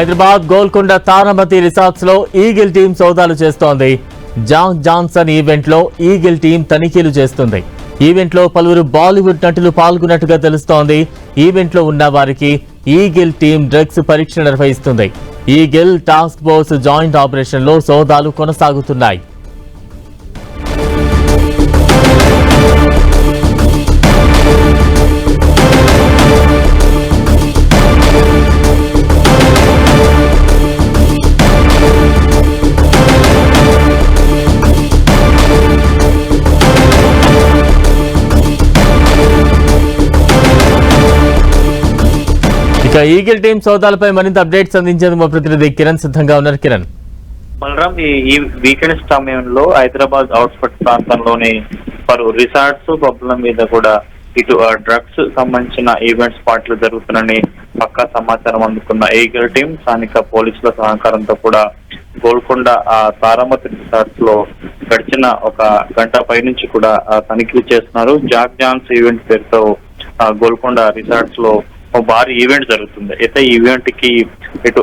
Hyderabad Golconda Taramati resorts లో eagle team సోదాలు చేస్తోంది. జాక్ జాన్సన్ ఈవెంట్ లో ఈగిల్ టీం తనిఖీలు చేస్తుంది. ఈవెంట్ లో పలువురు బాలీవుడ్ నటులు పాల్గొన్నట్టుగా తెలుస్తోంది. ఈవెంట్ లో ఉన్న వారికి ఈగిల్ టీం డ్రగ్స్ పరీక్ష నిర్వహిస్తుంది. Eagle task force joint operation లో సోదాలు కొనసాగుతున్నాయి. ఇక ఈగిల్ టీం సోదాలపై మరింత అప్డేట్స్ అందించేందుకు మా ప్రతినిధి కిరణ్ సిద్ధంగా ఉన్నారు. కిరణ్, బలరాం, ఈ వీకెండ్ సమయంలో హైదరాబాద్ అవుట్స్కట్ ప్రాంతంలోని పలు రిసార్ట్స్ పబ్ల మీద కూడా ఇటు డ్రగ్స్ సంబంధించిన ఈవెంట్ స్పాట్లు జరుగుతున్నాయని పక్కా సమాచారం అందుకున్న ఈగిల్ టీం స్థానిక పోలీసుల సహకారంతో కూడా గోల్కొండ తారామతి రిసార్ట్స్ లో గడిచిన ఒక గంట పై నుంచి కూడా తనిఖీలు చేస్తున్నారు. జాక్ జాన్స్ ఈవెంట్ పేరుతో గోల్కొండ రిసార్ట్స్ లో భారీ ఈవెంట్ జరుగుతుంది. అయితే ఈ ఈవెంట్ కి ఇటు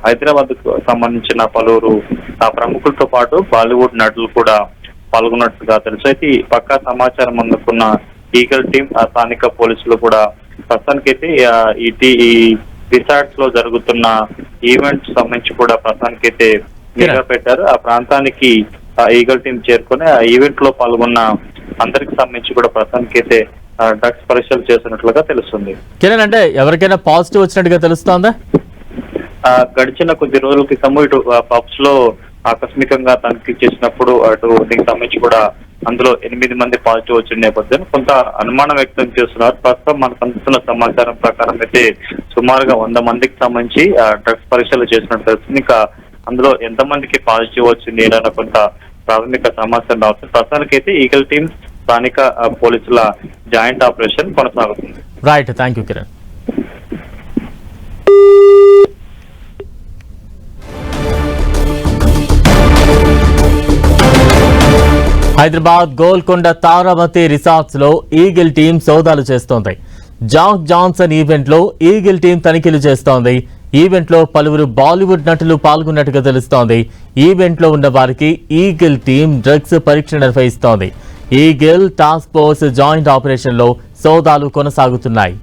హైదరాబాద్ కు సంబంధించిన పలువురు ప్రముఖులతో పాటు బాలీవుడ్ నటులు కూడా పాల్గొన్నట్టుగా తెలుసు. అయితే ఈ పక్కా సమాచారం అందుకున్న ఈగల్ టీం స్థానిక పోలీసులు కూడా ప్రస్తుతానికైతే ఈ రిసార్ట్స్ లో జరుగుతున్న ఈవెంట్ సంబంధించి కూడా ప్రస్తుతానికైతే నిఘా పెట్టారు. ఆ ప్రాంతానికి ఈగల్ టీం చేరుకొని ఆ ఈవెంట్ లో పాల్గొన్న అందరికి సంబంధించి కూడా ప్రస్తుతానికైతే డ్రగ్స్ పరీక్షలు చేస్తున్నట్లుగా తెలుస్తుంది. కిరణ్, అంటే ఎవరికైనా పాజిటివ్ వచ్చినట్టుగా తెలుస్తోందా? గడిచిన కొద్ది రోజుల క్రితం ఇటు పబ్స్ లో ఆకస్మికంగా తనిఖీ చేసినప్పుడు అటు దీనికి సంబంధించి కూడా అందులో 8 మంది పాజిటివ్ వచ్చిన నేపథ్యం కొంత అనుమానం వ్యక్తం చేస్తున్నారు. ప్రస్తుతం మనకు అందుతున్న సమాచారం ప్రకారం అయితే సుమారుగా 100 మందికి సంబంధించి డ్రగ్స్ పరీక్షలు చేసినట్టు తెలుస్తుంది. ఇంకా అందులో ఎంతమందికి పాజిటివ్ వచ్చింది ఏదైనా కొంత ప్రాథమిక సమాచారం రావచ్చు. ప్రస్తుతానికైతే ఈగల్ టీం స్థానిక పోలీసుల జాయింట్ ఆపరేషన్ కొనసాగుతుంది. Right, thank you Kiran. Hyderabad Golconda Taramati resorts లో ఈగిల్ టీం సోదాలు చేస్తోంది. జాక్ జాన్సన్ ఈవెంట్ లో ఈగిల్ టీం తనిఖీలు చేస్తోంది. ఈవెంట్ లో పలువురు బాలీవుడ్ నటులు పాల్గొన్నట్టుగా తెలుస్తోంది. ఈవెంట్ లో ఉన్న వారికి ఈగిల్ టీం డ్రగ్స్ పరీక్ష నిర్వహిస్తోంది. Eagle task force joint operation లో సోదాలు కొనసాగుతున్నాయి.